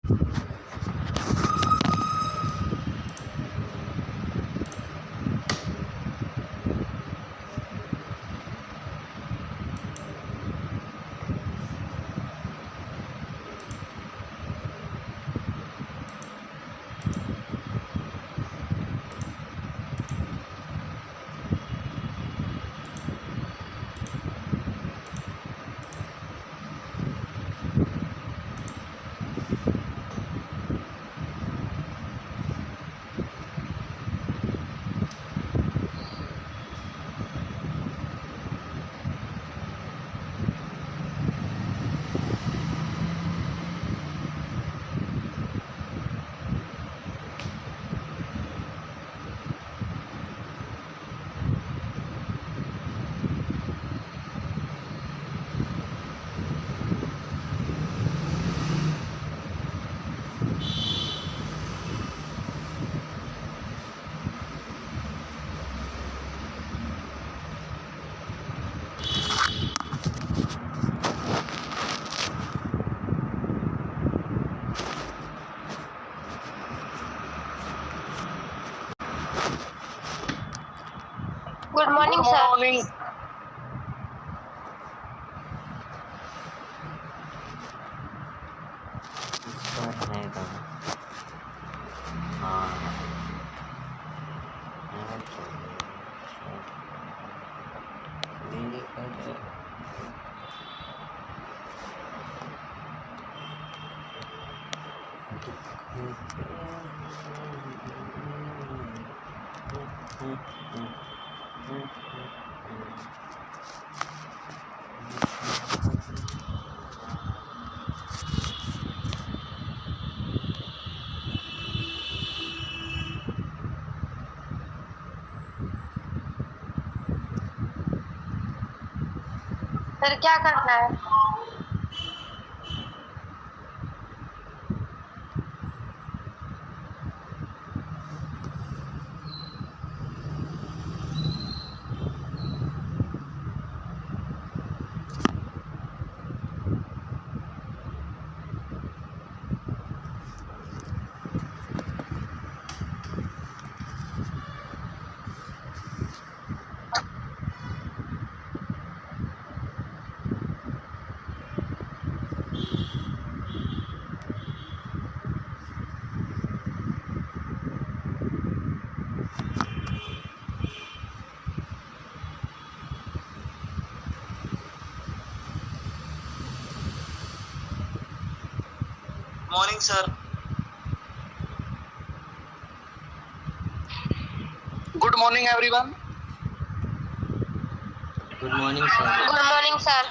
Good morning, Good sir. morning. Sir क्या करना है? Morning, sir. Good morning, everyone. Good morning, sir. Good morning, sir.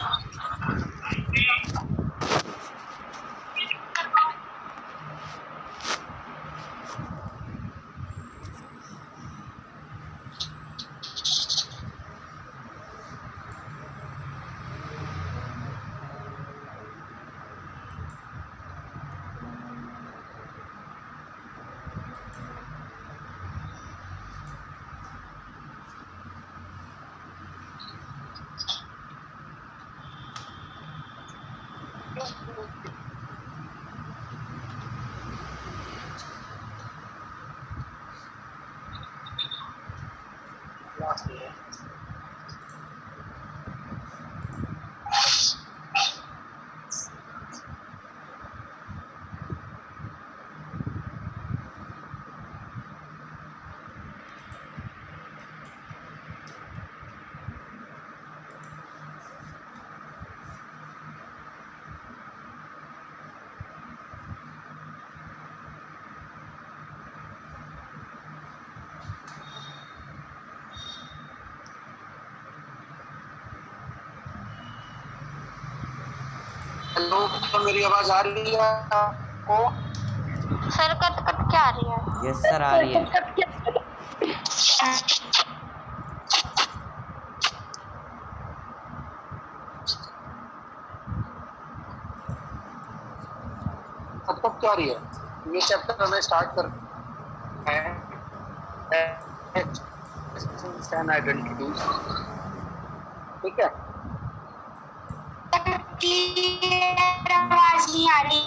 Last year. Hello, तो मेरी आवाज आ रही है आपको? सर कट कट क्या आ रही है? Yes, sir, आ रही है। अब तक क्या आ रही है? ये चैप्टर हमें स्टार्ट कर आइडेंटिटी। ठीक है, क्लियर आवाज नहीं आ रही।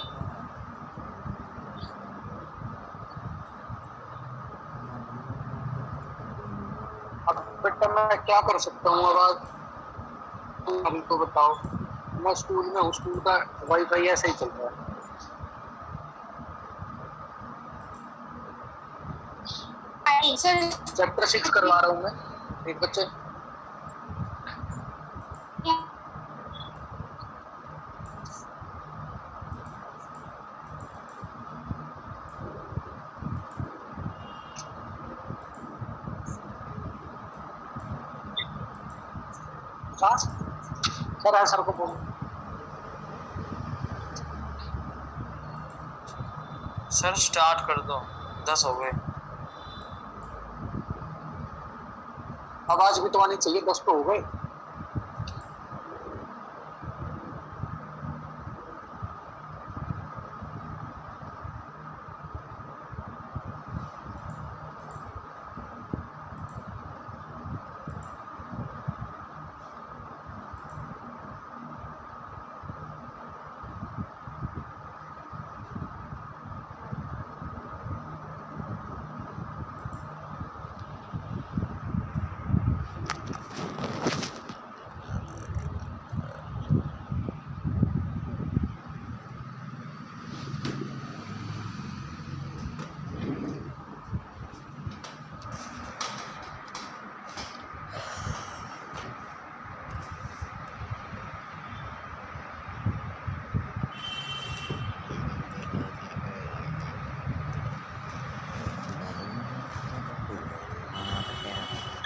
अब बेटा मैं क्या कर सकता हूँ? आवाज अभी तो बताओ। मैं स्कूल में हूँ, स्कूल का वाईफाई ऐसे ही चल रहा है। सर चैप्टर 6 करवा रहा हूँ मैं एक बच्चे। सर है, सर को बोलो। सर स्टार्ट कर दो, 10 हो गए। आवाज भी तो आनी चाहिए, 10 तो हो गए।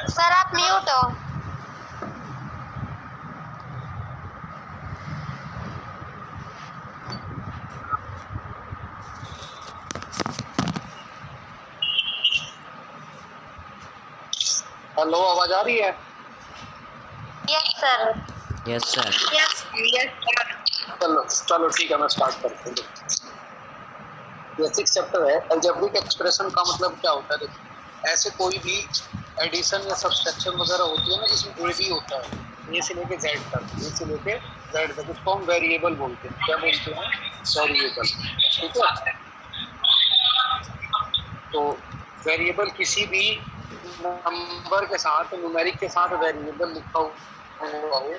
सर आप म्यूट हो। हेलो, आवाज आ रही है? Yes sir. Yes sir. Yes sir. चलो चलो ठीक है, मैं स्टार्ट करता हूँ। ये 6 चैप्टर है। अलजेब्रिक एक्सप्रेशन का मतलब क्या होता है? देखो, ऐसे कोई भी एडिशन या सब्सट्रैक्शन वगैरह होती है ना, जिसमें ए बी होता है, ए से लेके जेड तक, ए से लेके जेड तक, उसको हम वेरिएबल बोलते हैं। क्या बोलते हैं? वेरिएबल। ठीक है, तो वेरिएबल किसी भी नंबर के साथ, न्यूमेरिक के साथ वेरिएबल लिखा हुआ हो,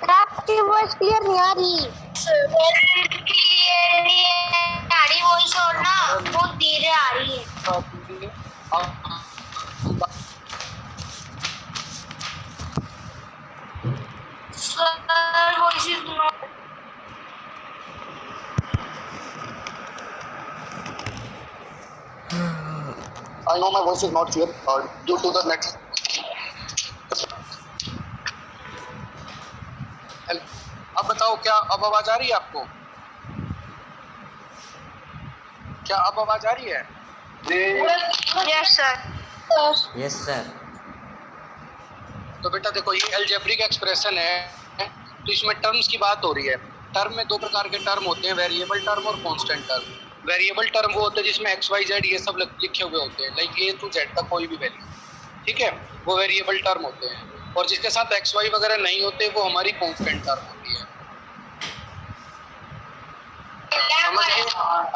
आपकी वॉइस क्लियर नहीं आ रही। क्लियर नहीं आ रही वॉइस, और ना बहुत धीरे आ रही है। Sir voice is not. I know my voice is not clear due to the net. अब बताओ, क्या अब आवाज आ रही है आपको? क्या अब आवाज आ रही है? Yes sir. Yes sir. तो बेटा देखो, ये अलजेब्रिक एक्सप्रेशन है, तो इसमें टर्म्स की बात हो रही है। टर्म में 2 प्रकार के टर्म होते हैं, वेरिएबल टर्म और कांस्टेंट टर्म। वेरिएबल टर्म वो होते हैं जिसमें एक्स वाई जेड ये सब लिखे हुए होते हैं, लाइक ए टू जेड का कोई भी वैल्यू, ठीक है, वो वेरिएबल टर्म होते हैं। और जिसके साथ एक्स वाई वगैरह नहीं होते, वो हमारी कांस्टेंट टर्म होती है। समझ गए?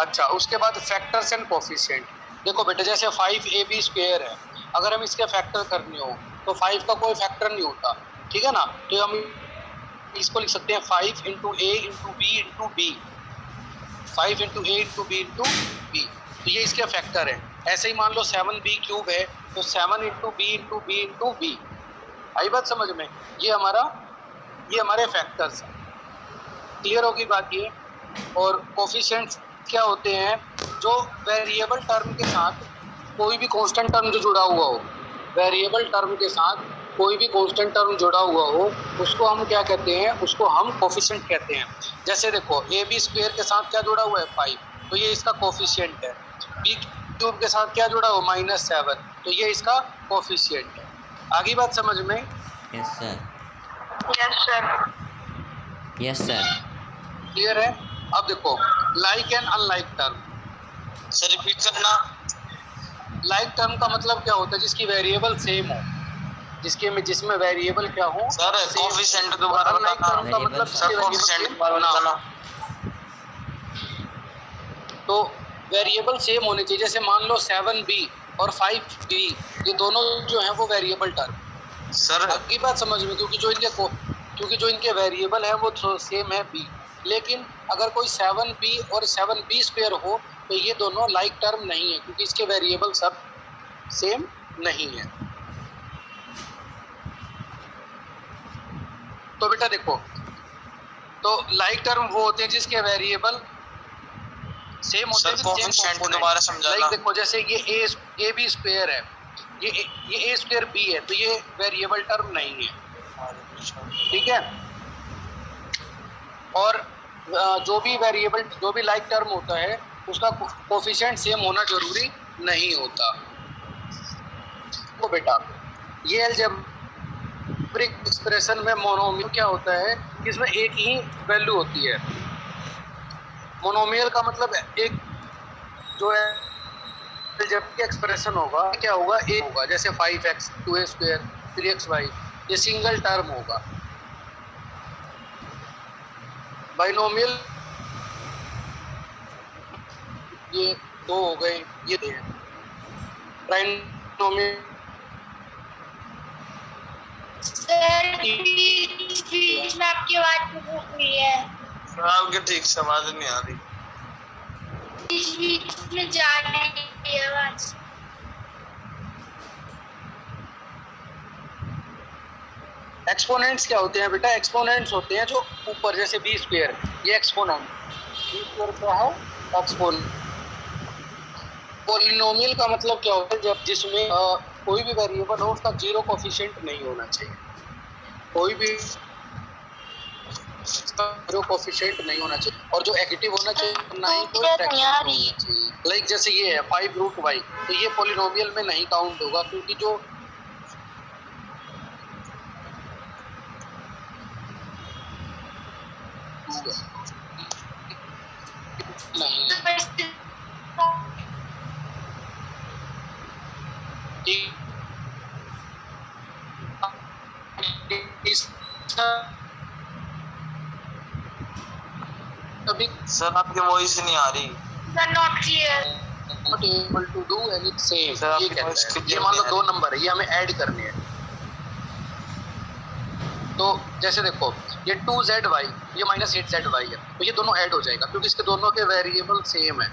अच्छा, उसके बाद फैक्टर्स एंड कोफिशिएंट। देखो बेटा, जैसे 5ab स्क्वायर है, अगर हम इसके फैक्टर करने हो तो 5 का कोई फैक्टर नहीं होता, ठीक है ना, तो हम इसको लिख सकते हैं 5 into A into B into B, 5 into A into B into B, तो ये इसके फैक्टर है। ऐसे ही मान लो 7b क्यूब है, तो 7 into B into B into B. आई बात समझ में? ये हमारे फैक्टर्स हैं। क्लियर होगी बात ये? और कोफिशिएंट्स क्या होते हैं? जो वेरिएबल टर्म के साथ कोई भी कांस्टेंट टर्म जो जुड़ा हुआ हो, वेरिएबल टर्म के साथ कोई भी कांस्टेंट टर्म जुड़ा हुआ हो, उसको हम क्या कहते हैं? उसको हम कोफिशिएंट कहते हैं। जैसे देखो, ए बी स्क्वायर के साथ क्या जुड़ा हुआ है? 5, तो ये इसका कोफिशिएंट है। बी क्यूब के साथ क्या जुड़ा हुआ? -7, तो ये इसका कोफिशिएंट है। आगे बात समझ में? Yes sir. Yes sir. Yes sir. Clear है? अब देखो, like and unlike term. Sir repeat करना। लाइक टर्म का मतलब क्या होता है? जिसकी वेरिएबल सेम हो, जिसमें वेरिएबल क्या हो? सर कोफिशिएंट दोबारा अनलाइक बताना। टर्म का मतलब सर कोफिशिएंट दोबारा बताना। तो वेरिएबल सेम होने चाहिए। जैसे मान लो 7b और 5b, ये दोनों जो हैं वो वेरिएबल टर्म। सर आपकी बात समझ में, क्योंकि जो इनके वेरिएबल है वो सेम है b, लेकिन अगर कोई 7b और 7b स्क्वायर हो तो ये दोनों लाइक टर्म नहीं है, क्योंकि इसके वेरिएबल सब सेम नहीं है। तो बेटा देखो, तो लाइक टर्म वो होते हैं जिसके वेरिएबल सेम होते हैं, सर कोफिशिएंट दोबारा समझाना। लाइक देखो, जैसे ये ए बी स्क्वायर है, ये ए स्क्वायर बी है, तो ये वेरिएबल टर्म नहीं है, ठीक है। और जो भी लाइक टर्म होता है उसका कोफिशिएंट सेम होना जरूरी नहीं होता। तो बेटा ये अलजेब्रिक एक्सप्रेशन में मोनोमियल क्या होता है कि इसमें एक ही वैल्यू होती है। मोनोमियल का मतलब एक जो है अलजेब्रिक एक्सप्रेशन होगा, क्या होगा, ए होगा, जैसे 5x 2a स्क्वायर 3xy, ये सिंगल टर्म होगा। बाइनोमियल ये दो हो गए, ये दे ट्राइनोमियल सर बीच में आपकी आवाज रुक रही है, सर आपके ठीक से आवाज नहीं आ रही। बीच में जा रही है आवाज। एक्सपोनेंट्स क्या होते हैं बेटा? एक्सपोनेंट्स होते हैं जो ऊपर, जैसे बी स्क्वायर, ये एक्सपोनेंट, बी स्क्वायर क्या है? एक्सपोनेंट। पॉलिनोमियल का मतलब क्या होता है? जब जिसमें कोई भी वेरिएबल हो उसका जीरो कोफिशिएंट नहीं होना चाहिए, कोई भी जीरो कोफिशिएंट नहीं होना चाहिए, और जो नेगेटिव होना चाहिए ना ही कोई फ्रैक्शन होना चाहिए। लाइक जैसे ये है 5√y, तो ये पॉलिनोमियल में नहीं काउंट होगा, क्योंकि जो नहीं है, कभी सर आपकी वॉइस नहीं आ रही। Not clear. Not able to do any same, sir, ये आपकी कहता voice है। clear ये मान लो नहीं आ 2 नंबर है, ये हमें ऐड करने हैं। तो जैसे देखो ये 2zy, ये -8zy है, तो ये दोनों ऐड हो जाएगा क्योंकि इसके दोनों के वेरिएबल सेम है।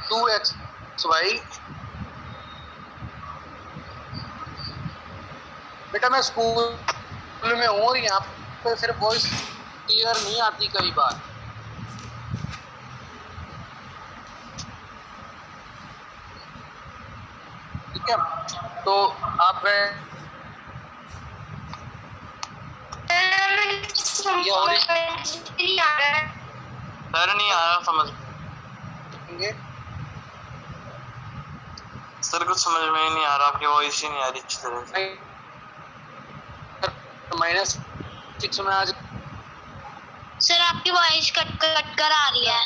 टू एक्स वाई, बेटा मैं स्कूल में हूँ और यहाँ पे फिर वॉइस क्लियर नहीं आती कई बार। ठीक है, तो आप सर नहीं आ रहा समझ। सर कुछ समझ में ही नहीं आ रहा, आपकी वॉइस ही नहीं आ रही अच्छी तरह से। -6 में आज सर आपकी वॉइस कट कर आ रही है।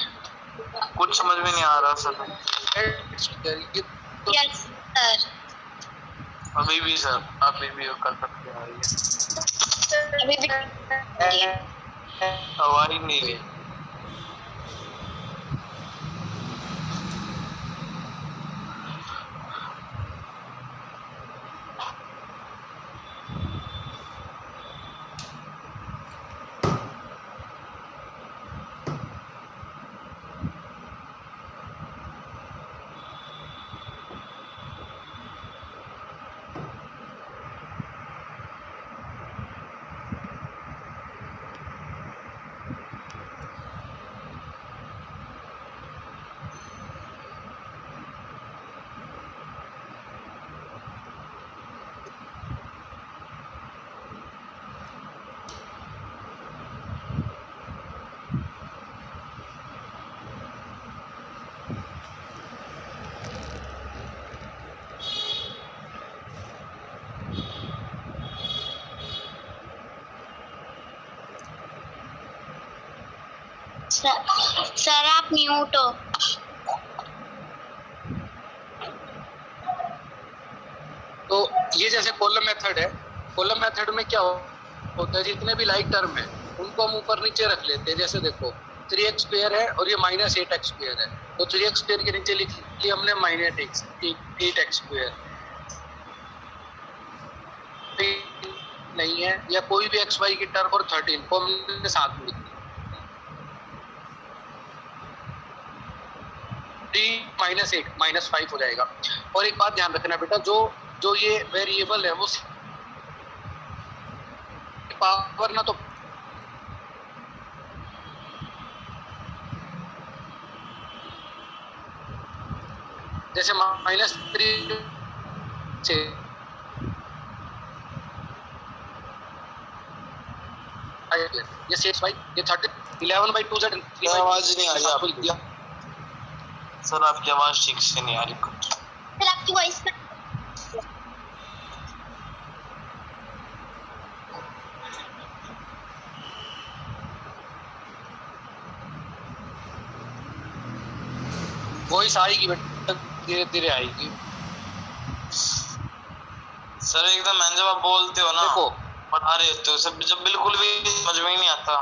कुछ समझ में नहीं आ रहा सर। Yes sir. अभी भी सर, अभी भी कर सकते हैं। अभी भी आवाज ही नहीं रही। सर आप म्यूट हो। तो ये जैसे कॉलम मेथड है, कॉलम मेथड में क्या हो होता है, जितने भी लाइक टर्म है उनको हम ऊपर नीचे रख लेते हैं। जैसे देखो 3x स्क्वायर है और ये माइनस 8x स्क्वायर है, तो 3x स्क्वायर के नीचे लिख लिया हमने माइनस 8x स्क्वायर नहीं है, या कोई भी x y की टर्म और 13 को हमने साथ में लिख माइनस 8 माइनस 5 हो जाएगा। और एक बात ध्यान रखना बेटा, जो ये वेरिएबल है वो पावर ना तो जैसे -3 से ये 6 ये 30 11/2 z आवाज नहीं आ रही आपकी सर, आपकी आवाज ठीक से नहीं आ रही कुछ। सर आपकी वॉइस वॉइस आएगी बेटा, धीरे धीरे आएगी। सर एकदम जब आप बोलते हो ना, देखो बता रहे होते हो सब, जब बिल्कुल भी समझ में ही नहीं आता।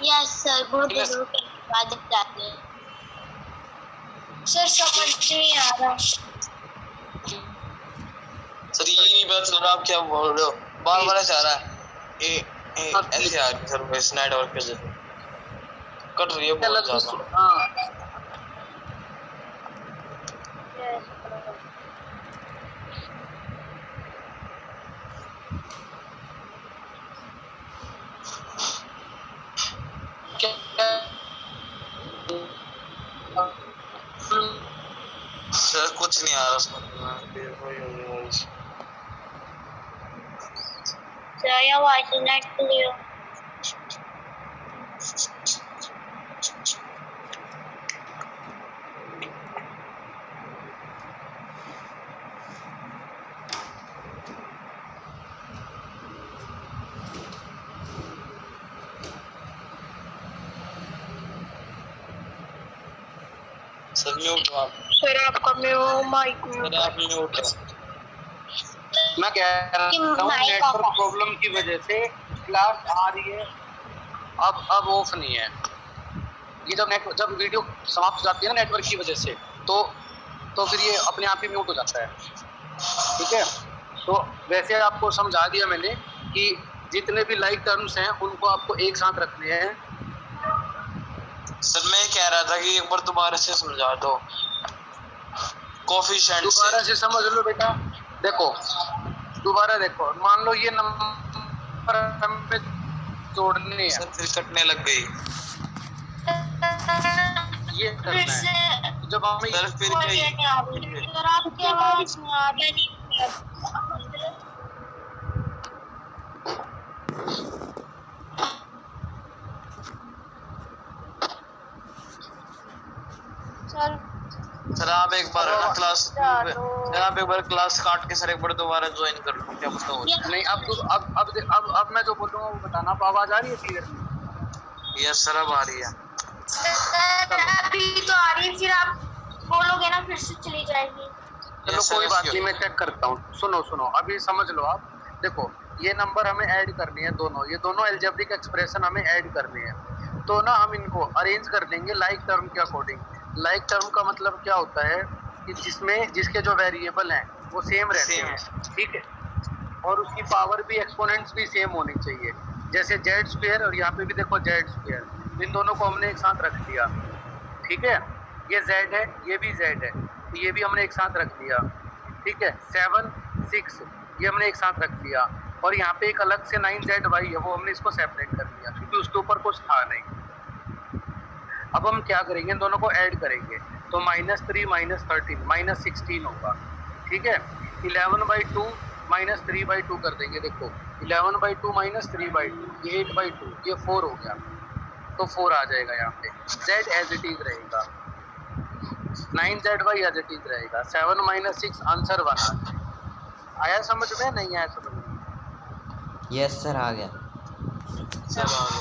यस सर, बहुत देर के बाद जाते हैं सर, समझ नहीं आ रहा। सर ये नहीं पता चल रहा आप क्या बोल रहे हो, बार बार ऐसे आ रहा है, ऐसे आ रही है सर, वॉइस नेटवर्क के जरिए कट रही है बहुत ज्यादा। हाँ सर कुछ नहीं आ रहा समझ में, सर या voice net clear. Sir mute हो आप, सर आपका माइक सर आप म्यूट हो। मैं कह रहा हूँ नेटवर्क प्रॉब्लम की वजह से क्लास आ रही है, अब ऑफ नहीं है ये। जब वीडियो समाप्त हो जाती है ना नेटवर्क की वजह से, तो फिर ये अपने आप ही म्यूट हो जाता है। ठीक है, तो वैसे आपको समझा दिया मैंने कि जितने भी लाइक टर्म्स हैं उनको आपको एक साथ रखने हैं। सर मैं कह रहा था कि एक बार दोबारा से समझा दो कोफिशिएंट से। दोबारा से समझ लो बेटा, देखो दोबारा देखो, मान लो ये नंबर हमें जोड़ने हैं, सर फिर कटने लग गई। ये करना है जब हमें सर फिर क्या सर आपकी आवाज नहीं आ रही। सर आप एक बार ना क्लास, सर आप एक बार क्लास काट के सर एक बार दोबारा ज्वाइन कर लो, क्या पता हो जाए। नहीं अब मैं जो बोलूँगा वो बताना। अब आवाज आ रही है क्लियर? यस सर अब आ रही है। सर अभी तो आ रही है, फिर आप बोलोगे ना फिर से चली जाएगी। चलो कोई बात नहीं, मैं चेक करता हूँ। सुनो अभी समझ लो आप। देखो ये नंबर हमें ऐड करनी है, ये दोनों अलजेब्रिक एक्सप्रेशन हमें ऐड करनी है। तो ना हम इनको अरेंज कर देंगे लाइक टर्म के अकॉर्डिंग। लाइक टर्म का मतलब क्या होता है कि जिसके जो वेरिएबल हैं वो सेम रहते हैं। ठीक है, और उसकी पावर भी एक्सपोनेंट्स भी सेम होनी चाहिए। जैसे जेड स्क्वायर और यहाँ पे भी देखो जेड स्क्वायर, इन दोनों को हमने एक साथ रख दिया। ठीक है, ये जेड है, ये भी जेड है, तो ये भी हमने एक साथ रख दिया। ठीक है, 7 6 ये हमने एक साथ रख दिया। और यहाँ पे एक अलग से 9ZY है, वो हमने इसको सेपरेट कर दिया क्योंकि उसके ऊपर कुछ था नहीं। अब हम क्या करेंगे, इन दोनों को ऐड करेंगे तो -3 -13 -16 होगा। ठीक है, 11/2 -3/2 कर देंगे। देखो 11/2 -3/2 ये 8/2, ये 4 हो गया, तो 4 आ जाएगा यहाँ पे। Z एज इट इज रहेगा, 9ZY एज इट इज रहेगा। 7 - 6 आंसर 1 आया समझ में? नहीं आया समझ में? यस सर आ गया।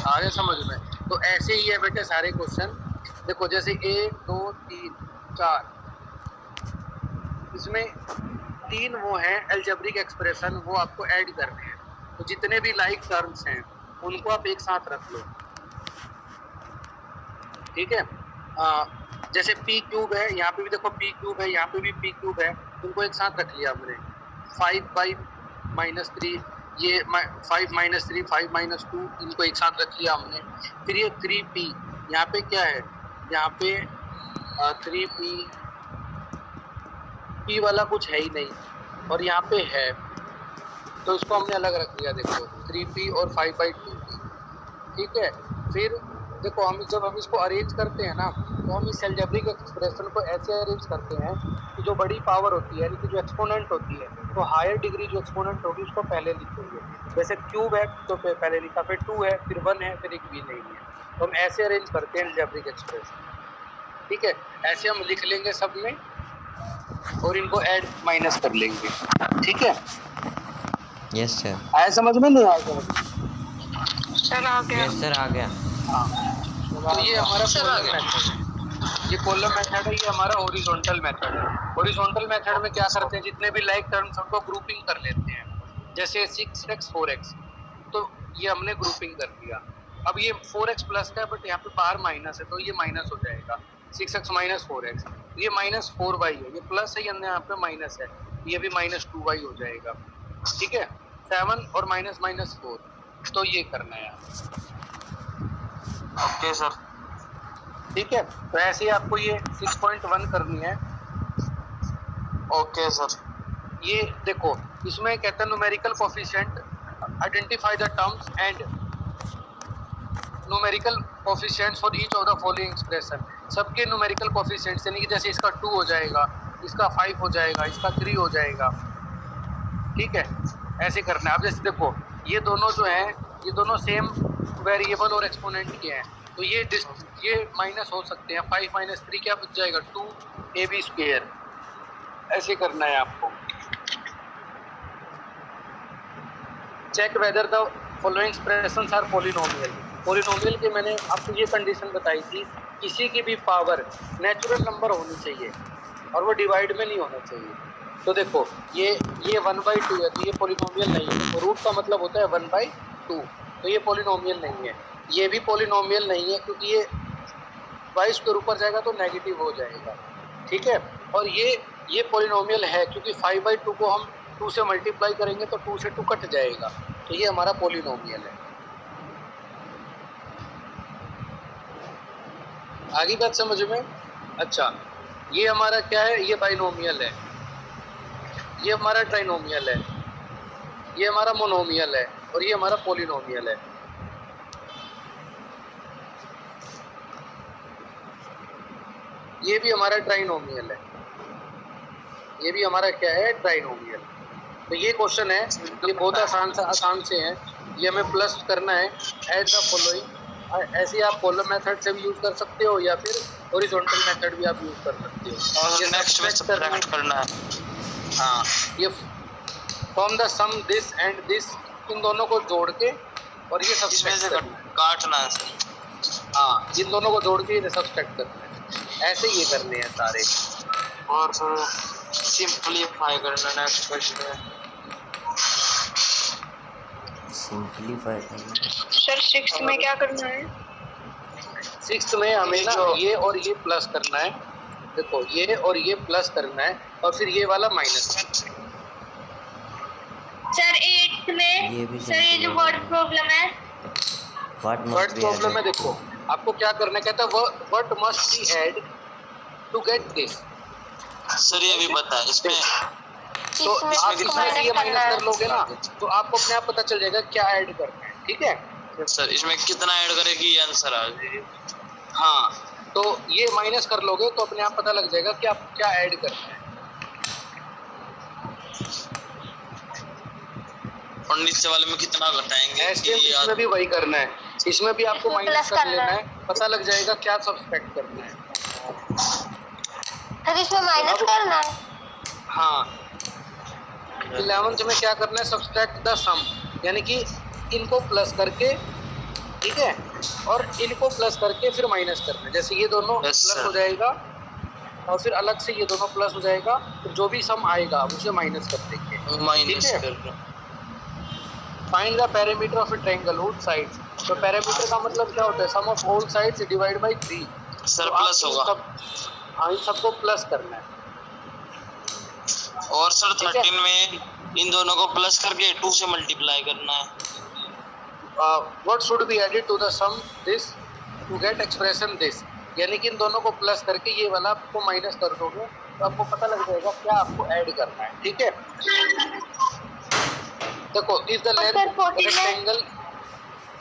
आ गया समझ में? तो ऐसे ही है बेटे सारे क्वेश्चन। देखो जैसे 1 2 3 4, इसमें 3 वो हैं अलजेब्रिक एक्सप्रेशन, वो आपको ऐड करने हैं। तो जितने भी लाइक टर्म्स हैं उनको आप एक साथ रख लो, ठीक है। जैसे पी क्यूब है, यहाँ पे भी देखो पी क्यूब है, यहाँ पे भी पी क्यूब है, उनको एक साथ रख लिया हमने। 5/-3, ये 5-3, 5-2, इनको एक साथ रख लिया हमने। फिर ये 3p, यहाँ पे क्या है, यहाँ पे 3p, p वाला कुछ है ही नहीं, और यहाँ पे है, तो इसको हमने अलग रख लिया। देखो 3p और 5/2, ठीक है। फिर देखो जब हम इसको अरेंज करते हैं ना, तो हम इस अलजेब्रिक एक्सप्रेशन को ऐसे अरेंज करते हैं कि जो बड़ी पावर होती है, यानी कि जो एक्सपोनेंट होती है, तो हायर डिग्री जो एक्सपोनेंट होगी उसको पहले लिखेंगे। जैसे क्यूब है तो पहले लिखा, फिर 2 है, फिर 1 है, फिर एक भी नहीं है, तो हम ऐसे अरेंज करते हैं अलजेब्रिक एक्सप्रेशन, ठीक है। ऐसे हम लिख लेंगे सब में और इनको ऐड माइनस कर लेंगे, ठीक है। Yes sir. आया समझ में, नहीं आया समझ में? सर आ गया। यस सर आ गया। हाँ, तो ये हमारा कॉलम मेथड है, ये कॉलम मेथड है, ये हमारा हॉरिजॉन्टल मेथड है। हॉरिजॉन्टल मेथड में क्या करते हैं, जितने भी लाइक टर्म्स उनको ग्रुपिंग कर लेते हैं। जैसे 6x 4x, तो ये हमने ग्रुपिंग कर दिया। अब ये 4x प्लस का है, बट यहाँ पे बाहर माइनस है, तो ये माइनस हो जाएगा। 6x - 4x, ये -4y है, ये प्लस है, यहाँ पे माइनस है, ये भी -2y हो जाएगा, ठीक है। 7 और -4, तो ये करना है, ओके सर। ठीक है। तो ऐसे ही आपको ये 6.1 करनी है। Okay sir. ये देखो, इसमें कहता है numerical coefficient, identify the terms and numerical coefficients for each of the following expression. सबके न्यूमेरिकल कोफिशिएंट्स, यानी कि जैसे इसका 2 हो जाएगा, इसका 5 हो जाएगा, इसका 3 हो जाएगा, ठीक है। ऐसे करना है। अब जैसे देखो, ये दोनों जो हैं, ये दोनों सेम वेरिएबल और एक्सपोनेंट के हैं, तो ये माइनस हो सकते हैं। 5 - 3 क्या बच जाएगा, 2ab²। ऐसे करना है आपको। Check whether the following expressions are polynomial. Polynomial के मैंने आपको ये कंडीशन बताई थी, किसी की भी पावर नेचुरल नंबर होनी चाहिए और वो डिवाइड में नहीं होना चाहिए। तो देखो, ये 1/2 है, तो ये पॉलिनोमियल नहीं है। तो रूट का मतलब होता है 1/2, तो ये पॉलिनोमियल नहीं है। ये भी पॉलिनोमियल नहीं है, क्योंकि ये 22 के ऊपर जाएगा तो नेगेटिव हो जाएगा, ठीक है। और ये पॉलिनोमियल है, क्योंकि 5/2 को हम 2 से मल्टीप्लाई करेंगे तो 2 से 2 कट जाएगा, तो ये हमारा पॉलिनोमियल है। आगे बात समझ में? अच्छा, ये हमारा क्या है, ये बाइनोमियल है, ये हमारा ट्राइनोमियल है, ये हमारा मोनोमियल है, और ये हमारा पॉलिनोमियल है। ये भी हमारा ट्राइनोमियल है, ये भी हमारा क्या है, ट्राइनोमियल। तो ये क्वेश्चन है, ये बहुत आसान से है। ये हमें प्लस करना है, ऐड द फॉलोइंग। ऐसे आप कॉलम मेथड से भी यूज कर सकते हो, या फिर हॉरिजॉन्टल मेथड भी आप यूज कर सकते हो। और नेक्स्ट में सब्ट्रैक्ट करना है। हाँ, ये from the sum this and this, इन दोनों को जोड़ के और ये इसमें से सब्ट्रैक्ट काटना है सर। हाँ, इन दोनों को जोड़ के ये सब्ट्रैक्ट करना है। ऐसे ये करने हैं सारे। और सर सिंपलीफाई करना नेक्स्ट क्वेश्चन है। सिंपलीफाई करना। सर 6 में क्या करना है? 6 में हमें ना ये और ये प्लस करना है। देखो, ये और ये प्लस करना है, और फिर ये वाला माइनस। सर 8 में ये भी सर ये जो वर्ड प्रॉब्लम है, वर्ड प्रॉब्लम है। देखो, आपको क्या करना है, कहता है what must be add to get this. Sir ये भी पता है इसमें। तो आप इसको इसमें से ये माइनस माइनस करना कर है। लोगे ना, तो आपको अपने आप पता चल जाएगा क्या ऐड करना है, ठीक है। सर इसमें कितना ऐड करेगी ये आंसर आ जाएगा। हाँ, तो ये माइनस कर लोगे तो अपने आप पता लग जाएगा कि आप क्या ऐड करना है। और नीचे वाले में कितना घटाएंगे ऐसे इसमें भी वही करना है, इसमें भी आपको इसमें माइनस प्लस कर करना लेना है। है, पता लग जाएगा क्या सब्सट्रैक्ट करना है। सर इसमें माइनस करना है। हाँ, 11th में क्या करना है, सब्सट्रैक्ट द सम, यानी कि इनको प्लस करके, ठीक है, और इनको प्लस करके फिर माइनस करना है। जैसे ये दोनों Yes, प्लस sir. हो जाएगा, और फिर अलग से ये दोनों प्लस हो जाएगा, तो जो भी सम आएगा उसे माइनस कर देंगे। माइनस ठीक है। करना। Find the perimeter of a triangle which sides. तो पेरीमीटर का मतलब क्या होता है, sum of all sides divide by 3। Sir plus होगा। हाँ, इन सबको प्लस करना है। और सर ठीक है। 13 में इन दोनों को प्लस करके 2 से मल्टीप्लाई करना है। What should be added to the sum this to get expression this, यानी कि इन दोनों को प्लस करके ये वाला आपको माइनस कर दोगे तो आपको पता लग जाएगा क्या आपको ऐड करना है। ठीक है, देखो इफ द और लेंथ फिर 14 में- रेक्टेंगल,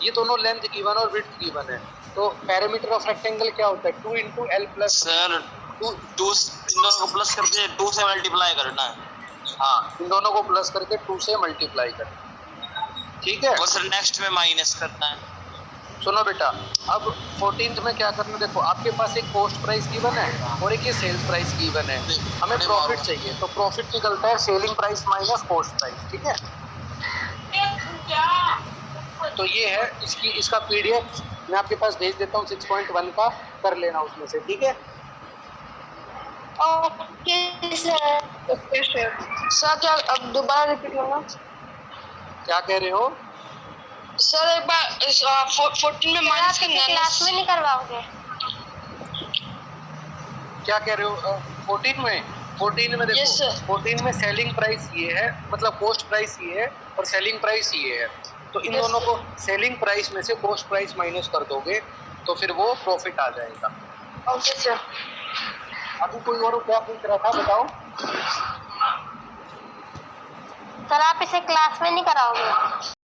ये दोनों लेंथ गिवन और विड्थ गिवन है, तो पेरीमीटर ऑफ रेक्टेंगल क्या होता है 2 × l प्लस सर 2 इन दोनों को प्लस करके 2 से मल्टीप्लाई करना है। हाँ, इन दोनों को प्लस करके 2 से मल्टीप्लाई करना। ठीक है, और सर नेक्स्ट में माइनस करना है। सुनो बेटा, अब 14th में क्या करना, देखो आपके पास एक कॉस्ट प्राइस गिवन है और एक ये सेल्स प्राइस गिवन है, हमें प्रॉफिट चाहिए, तो प्रॉफिट निकलता है selling price minus cost price. ठीक है, तो ये है इसका पीडीएफ मैं आपके पास भेज देता हूँ 6.1 का, कर लेना उसमें से। ठीक है, okay sir. Okay sir. Sir क्या अब दोबारा रिपीट करना? क्या कह रहे हो? सर एक बार 14 में माइनस करना है, क्लास में नहीं करवाओगे? क्या कह रहे हो? 14 में देखो, Yes, sir. 14 में सेलिंग प्राइस ये है, मतलब कॉस्ट प्राइस ये है और सेलिंग प्राइस ये है, तो इन Yes, दोनों sir. को सेलिंग प्राइस में से कॉस्ट प्राइस माइनस कर दोगे तो फिर वो प्रॉफिट आ जाएगा। Okay sir. अभी कोई और क्या पूछ रहा था, बताओ। सर आप इसे क्लास में नहीं कराओगे?